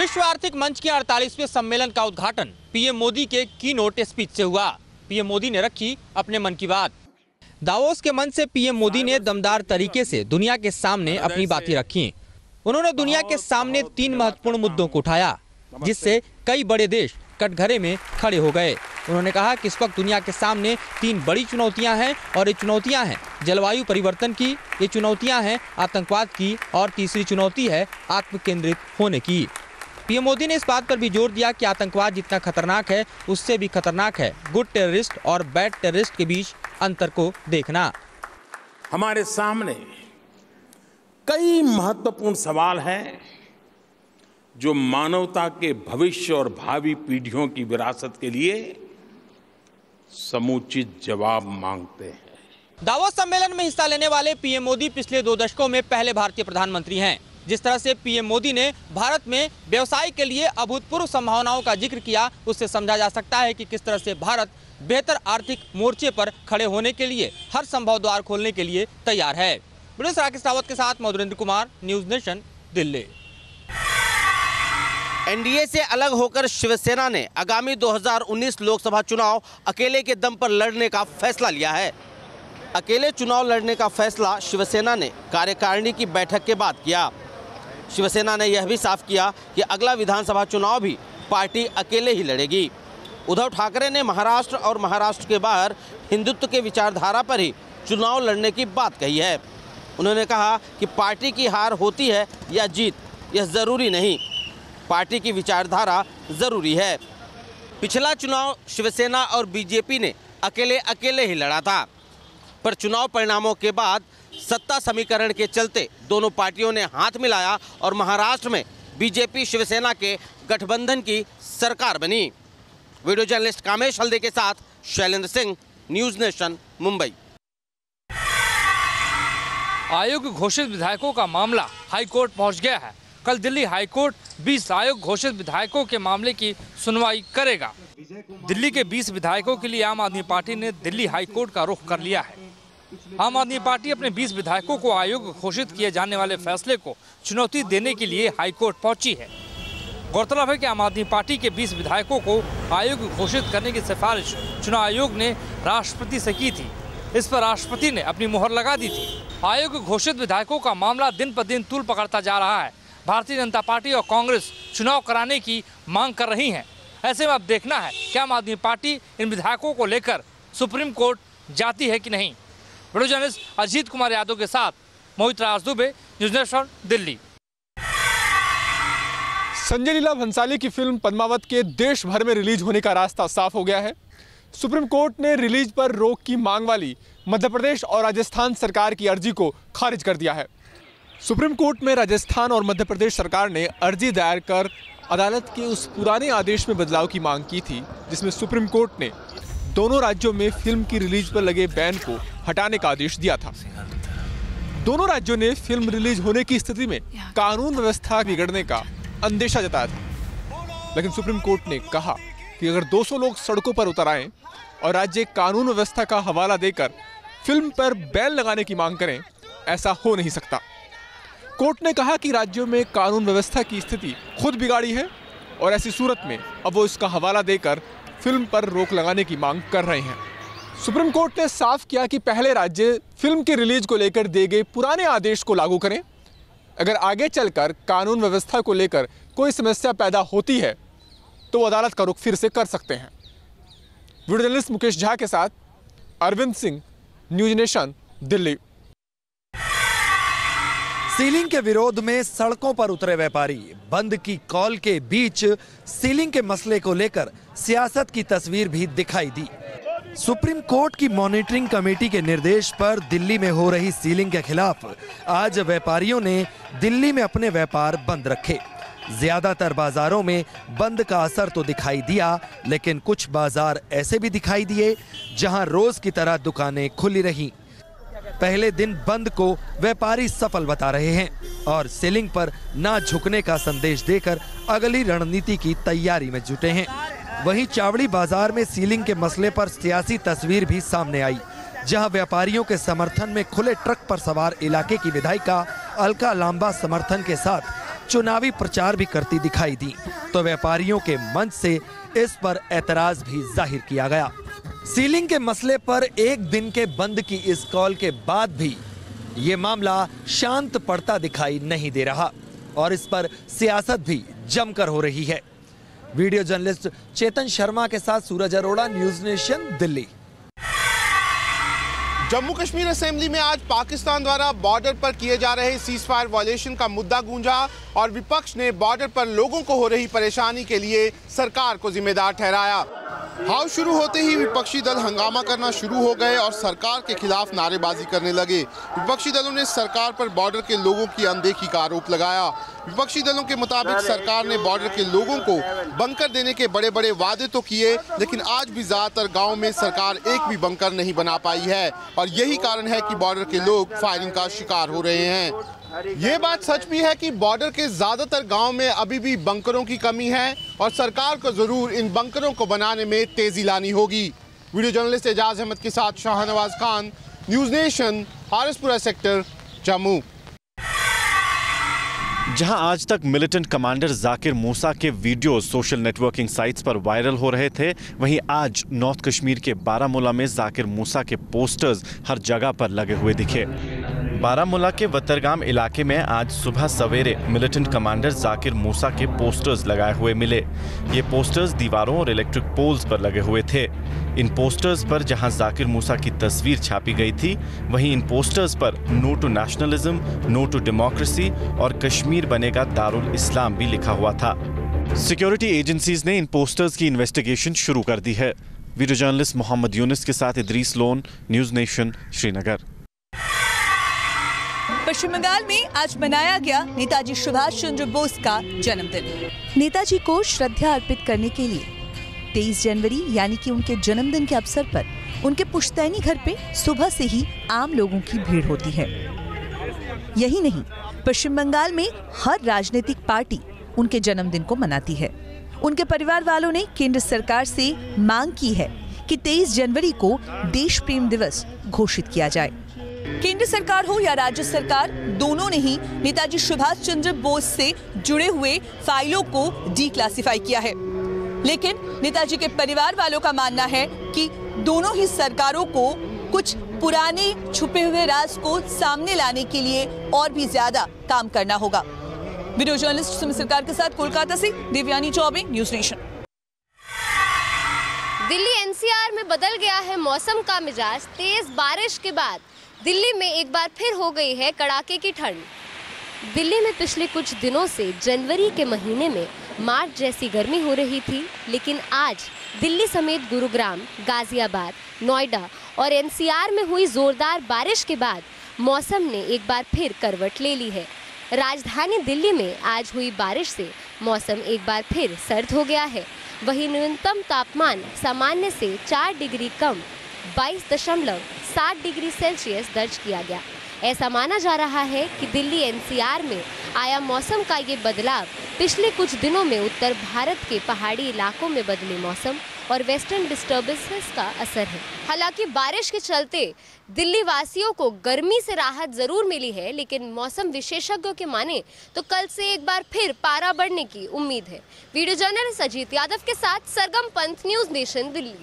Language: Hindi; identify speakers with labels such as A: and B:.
A: विश्व आर्थिक मंच के 48वें सम्मेलन का उद्घाटन पीएम मोदी के कीनोट स्पीच से हुआ। पीएम मोदी ने रखी अपने मन की बात। दावोस के मंच से पीएम मोदी ने दमदार तरीके से दुनिया के सामने अपनी बातें रखी। उन्होंने दुनिया के सामने 3 महत्वपूर्ण मुद्दों को उठाया, जिससे कई बड़े देश कटघरे में खड़े हो गए। उन्होंने कहा कि इस वक्त दुनिया के सामने 3 बड़ी चुनौतियां हैं और ये चुनौतियां हैं जलवायु परिवर्तन की, ये चुनौतियां हैं आतंकवाद की और तीसरी चुनौती है आत्म केंद्रित होने की। पीएम मोदी ने इस बात पर भी जोर दिया कि आतंकवाद जितना खतरनाक है उससे भी खतरनाक है गुड टेररिस्ट और बैड टेररिस्ट के बीच अंतर को देखना।
B: हमारे सामने कई महत्वपूर्ण सवाल हैं जो मानवता के भविष्य और भावी पीढ़ियों की विरासत के लिए समुचित जवाब मांगते हैं।
A: दावोस सम्मेलन में हिस्सा लेने वाले पीएम मोदी पिछले 2 दशकों में पहले भारतीय प्रधानमंत्री हैं। जिस तरह से पीएम मोदी ने भारत में व्यवसाय के लिए अभूतपूर्व संभावनाओं का जिक्र किया, उससे समझा जा सकता है कि किस तरह से भारत बेहतर आर्थिक मोर्चे पर खड़े होने के लिए हर संभव द्वार खोलने के लिए तैयार है। राकेश रावत के साथ Madhurendra Kumar, news Nation, Delhi.
C: NDA से अलग होकर शिवसेना ने आगामी 2019 लोकसभा चुनाव अकेले के दम पर लड़ने का फैसला लिया है। अकेले चुनाव लड़ने का फैसला शिवसेना ने कार्यकारिणी की बैठक के बाद किया। शिवसेना ने यह भी साफ किया कि अगला विधानसभा चुनाव भी पार्टी अकेले ही लड़ेगी। उद्धव ठाकरे ने महाराष्ट्र और महाराष्ट्र के बाहर हिंदुत्व के विचारधारा पर ही चुनाव लड़ने की बात कही है। उन्होंने कहा कि पार्टी की हार होती है या जीत, यह ज़रूरी नहीं, पार्टी की विचारधारा ज़रूरी है। पिछला चुनाव शिवसेना और बीजेपी ने अकेले ही लड़ा था, पर चुनाव परिणामों के बाद सत्ता समीकरण के चलते दोनों पार्टियों ने हाथ मिलाया और महाराष्ट्र में बीजेपी शिवसेना के गठबंधन की सरकार बनी। वीडियो जर्नलिस्ट कामेश हल्दे के साथ शैलेंद्र सिंह, न्यूज नेशन, मुंबई।
D: आयोग घोषित विधायकों का मामला हाईकोर्ट पहुंच गया है। कल दिल्ली हाईकोर्ट 20 आयोग घोषित विधायकों के मामले की सुनवाई करेगा। दिल्ली के 20 विधायकों के लिए आम आदमी पार्टी ने दिल्ली हाईकोर्ट का रुख कर लिया है। आम आदमी पार्टी अपने 20 विधायकों को आयोग घोषित किए जाने वाले फैसले को चुनौती देने के लिए हाईकोर्ट पहुंची है। गौरतलब है कि आम आदमी पार्टी के 20 विधायकों को आयोग घोषित करने की सिफारिश चुनाव आयोग ने राष्ट्रपति से की थी। इस पर राष्ट्रपति ने अपनी मुहर लगा दी थी। आयोग घोषित विधायकों का मामला दिन पर दिन तूल पकड़ता जा रहा है। भारतीय जनता पार्टी और कांग्रेस चुनाव कराने की मांग कर रही हैं। ऐसे में अब देखना है कि आम आदमी पार्टी इन विधायकों को लेकर सुप्रीम कोर्ट जाती है कि नहीं। वीडियो जर्नलिस्ट अजीत कुमार यादव के साथ मोहित राज दुबे, न्यूज नेशन, दिल्ली।
E: संजय लीला भंसाली की फिल्म पद्मावत के देश भर में रिलीज होने का रास्ता साफ हो गया है। सुप्रीम कोर्ट ने रिलीज पर रोक की मांग वाली मध्य प्रदेश और राजस्थान सरकार की अर्जी को खारिज कर दिया है। सुप्रीम कोर्ट में राजस्थान और मध्य प्रदेश सरकार ने अर्जी दायर कर अदालत के उस पुराने आदेश में बदलाव की मांग की थी, जिसमें सुप्रीम कोर्ट ने दोनों राज्यों में फिल्म की रिलीज पर लगे बैन को हटाने का आदेश दिया था। दोनों राज्यों ने फिल्म रिलीज होने की स्थिति में कानून व्यवस्था बिगड़ने का अंदेशा जताया था, लेकिन सुप्रीम कोर्ट ने कहा कि अगर 200 लोग सड़कों पर उतर आएं और राज्य कानून व्यवस्था का हवाला देकर फिल्म पर बैन लगाने की मांग करें, ऐसा हो नहीं सकता। कोर्ट ने कहा कि राज्यों में कानून व्यवस्था की स्थिति खुद बिगाड़ी है और ऐसी सूरत में अब वो इसका हवाला देकर फिल्म पर रोक लगाने की मांग कर रहे हैं। सुप्रीम कोर्ट ने साफ किया कि पहले राज्य फिल्म की रिलीज को लेकर दिए गए पुराने आदेश को लागू करें। अगर आगे चलकर कानून व्यवस्था को लेकर कोई समस्या पैदा होती है तो अदालत का रुख फिर से कर सकते हैं। वीडियो जर्नलिस्ट मुकेश झा के साथ Arvind Singh, News Nation, Delhi.
F: Sealing के विरोध में सड़कों पर उतरे व्यापारी। बंद की कॉल के बीच सीलिंग के मसले को लेकर सियासत की तस्वीर भी दिखाई दी। सुप्रीम कोर्ट की मॉनिटरिंग कमेटी के निर्देश पर दिल्ली में हो रही सीलिंग के खिलाफ आज व्यापारियों ने दिल्ली में अपने व्यापार बंद रखे। ज्यादातर बाजारों में बंद का असर तो दिखाई दिया, लेकिन कुछ बाजार ऐसे भी दिखाई दिए जहां रोज की तरह दुकानें खुली रहीं। पहले दिन बंद को व्यापारी सफल बता रहे हैं और सीलिंग पर ना झुकने का संदेश देकर अगली रणनीति की तैयारी में जुटे हैं। वहीं चावड़ी बाजार में सीलिंग के मसले पर सियासी तस्वीर भी सामने आई, जहां व्यापारियों के समर्थन में खुले ट्रक पर सवार इलाके की विधायिका अलका लांबा समर्थन के साथ चुनावी प्रचार भी करती दिखाई दी, तो व्यापारियों के मंच से इस पर एतराज भी जाहिर किया गया। सीलिंग के मसले पर एक दिन के बंद की इस कॉल के बाद भी ये मामला शांत पड़ता दिखाई नहीं दे रहा और इस पर सियासत भी जमकर हो रही है। वीडियो जर्नलिस्ट चेतन शर्मा के साथ Suraj Arora, news nation, Delhi.
G: Jammu Kashmir assembly में आज पाकिस्तान द्वारा बॉर्डर पर किए जा रहे सीज फायर वायलेशन का मुद्दा गूंजा और विपक्ष ने बॉर्डर पर लोगों को हो रही परेशानी के लिए सरकार को जिम्मेदार ठहराया। हाउस शुरू होते ही विपक्षी दल हंगामा करना शुरू हो गए और सरकार के खिलाफ नारेबाजी करने लगे। विपक्षी दलों ने सरकार पर बॉर्डर के लोगों की अनदेखी का आरोप लगाया। विपक्षी दलों के मुताबिक सरकार ने बॉर्डर के लोगों को बंकर देने के बड़े बड़े वादे तो किए, लेकिन आज भी ज्यादातर गाँव में सरकार एक भी बंकर नहीं बना पाई है और यही कारण है कि बॉर्डर के लोग फायरिंग का शिकार हो रहे हैं। ये बात सच भी है कि बॉर्डर के ज्यादातर गांव में अभी भी बंकरों की कमी है और सरकार को जरूर इन बंकरों को बनाने में तेजी लानी होगी। वीडियो जर्नलिस्ट एजाज अहमद के साथ Shahnawaz Khan, news nation, Harispura sector, Jammu.
H: जहां आज तक मिलिटेंट कमांडर जाकिर मूसा के वीडियो सोशल नेटवर्किंग साइट्स पर वायरल हो रहे थे, वहीं आज नॉर्थ कश्मीर के बारामूला में जाकिर मूसा के पोस्टर्स हर जगह पर लगे हुए दिखे। बारामूला के वतरगाम इलाके में आज सुबह सवेरे मिलिटेंट कमांडर जाकिर मूसा के पोस्टर्स लगाए हुए मिले। ये पोस्टर्स दीवारों और इलेक्ट्रिक पोल्स पर लगे हुए थे। इन पोस्टर्स पर जहां जाकिर मूसा की तस्वीर छापी गई थी, वहीं इन पोस्टर्स पर no to nationalism, no to democracy और कश्मीर बनेगा दारुल इस्लाम भी लिखा हुआ था। सिक्योरिटी एजेंसीज ने इन पोस्टर्स की इन्वेस्टिगेशन शुरू कर दी है। वीडियो जर्नलिस्ट मोहम्मद यूनिस के साथ इदरीस लोन, न्यूज़ नेशन, श्रीनगर।
I: पश्चिम बंगाल में आज मनाया गया नेताजी सुभाष चंद्र बोस का जन्मदिन। नेताजी को श्रद्धा अर्पित करने के लिए 23 जनवरी यानी कि उनके जन्मदिन के अवसर पर उनके पुश्तैनी घर पे सुबह से ही आम लोगों की भीड़ होती है। यही नहीं, पश्चिम बंगाल में हर राजनीतिक पार्टी उनके जन्मदिन को मनाती है। उनके परिवार वालों ने केंद्र सरकार से मांग की है कि 23 जनवरी को देश प्रेम दिवस घोषित किया जाए। केंद्र सरकार हो या राज्य सरकार, दोनों ने ही नेताजी सुभाष चंद्र बोस से जुड़े हुए फाइलों को डिक्लासिफाई किया है, लेकिन नेताजी के परिवार वालों का मानना है कि दोनों ही सरकारों को कुछ पुराने छुपे हुए राज को सामने लाने के लिए और भी ज्यादा काम करना होगा। वीडियो जर्नलिस्ट सुमित सरकार के साथ कोलकाता से Devyani Choubey, News nation.
J: Delhi NCR में बदल गया है मौसम का मिजाज। तेज बारिश के बाद दिल्ली में एक बार फिर हो गई है कड़ाके की ठंड। दिल्ली में पिछले कुछ दिनों से जनवरी के महीने में मार्च जैसी गर्मी हो रही थी, लेकिन आज दिल्ली समेत गुरुग्राम, गाजियाबाद, नोएडा और एनसीआर में हुई जोरदार बारिश के बाद मौसम ने एक बार फिर करवट ले ली है। राजधानी दिल्ली में आज हुई बारिश से मौसम एक बार फिर सर्द हो गया है। वहीं न्यूनतम तापमान सामान्य से 4 डिग्री कम 22.7 डिग्री सेल्सियस दर्ज किया गया। ऐसा माना जा रहा है कि दिल्ली एनसीआर में आया मौसम का ये बदलाव पिछले कुछ दिनों में उत्तर भारत के पहाड़ी इलाकों में बदले मौसम और वेस्टर्न डिस्टर्बेंसेस का असर है। हालांकि बारिश के चलते दिल्ली वासियों को गर्मी से राहत जरूर मिली है, लेकिन मौसम विशेषज्ञों के माने तो कल से एक बार फिर पारा बढ़ने की उम्मीद है। वीडियो जर्नलिस्ट अजीत यादव के साथ सरगम पंत, न्यूज़ नेशन, दिल्ली।